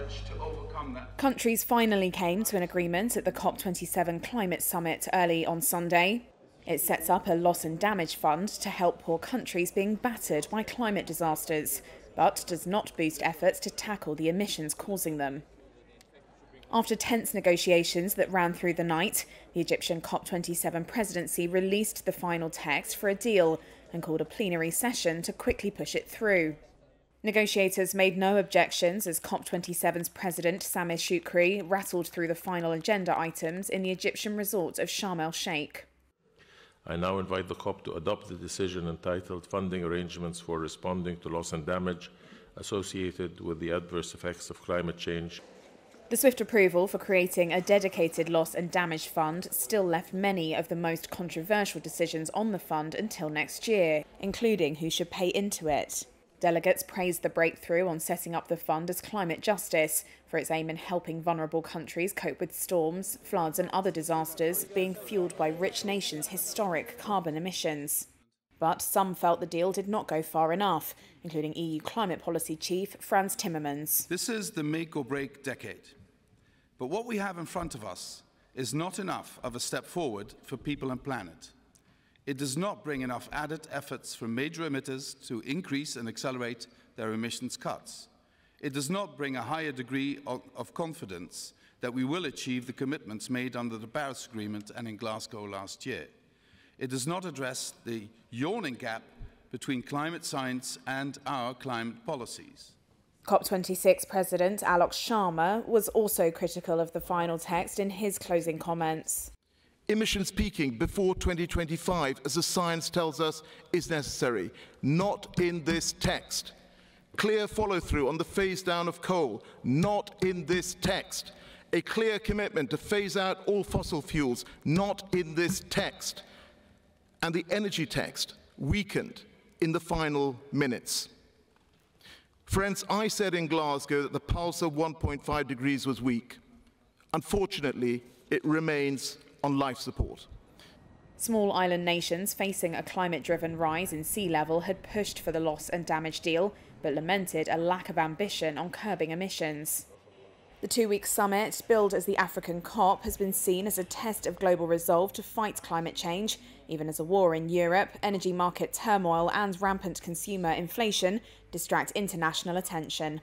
courage to overcome that. Countries finally came to an agreement at the COP27 climate summit early on Sunday. It sets up a loss and damage fund to help poor countries being battered by climate disasters, but does not boost efforts to tackle the emissions causing them. After tense negotiations that ran through the night, the Egyptian COP27 presidency released the final text for a deal and called a plenary session to quickly push it through. Negotiators made no objections as COP27's president Sameh Shoukry rattled through the final agenda items in the Egyptian resort of Sharm el-Sheikh. I now invite the COP to adopt the decision entitled Funding Arrangements for Responding to Loss and Damage Associated with the Adverse Effects of Climate Change. The swift approval for creating a dedicated loss and damage fund still left many of the most controversial decisions on the fund until next year, including who should pay into it. Delegates praised the breakthrough on setting up the fund as climate justice for its aim in helping vulnerable countries cope with storms, floods and other disasters being fuelled by rich nations' historic carbon emissions. But some felt the deal did not go far enough, including EU climate policy chief Frans Timmermans. This is the make or break decade. But what we have in front of us is not enough of a step forward for people and planet. It does not bring enough added efforts from major emitters to increase and accelerate their emissions cuts. It does not bring a higher degree of confidence that we will achieve the commitments made under the Paris Agreement and in Glasgow last year. It does not address the yawning gap between climate science and our climate policies. COP26 President Alok Sharma was also critical of the final text in his closing comments. Emissions peaking before 2025, as the science tells us, is necessary. Not in this text. Clear follow-through on the phase-down of coal. Not in this text. A clear commitment to phase out all fossil fuels. Not in this text. And the energy text weakened in the final minutes. Friends, I said in Glasgow that the pulse of 1.5 degrees was weak. Unfortunately, it remains on life support. Small island nations facing a climate-driven rise in sea level had pushed for the loss and damage deal, but lamented a lack of ambition on curbing emissions. The two-week summit, billed as the African COP, has been seen as a test of global resolve to fight climate change, even as a war in Europe, energy market turmoil and rampant consumer inflation distract international attention.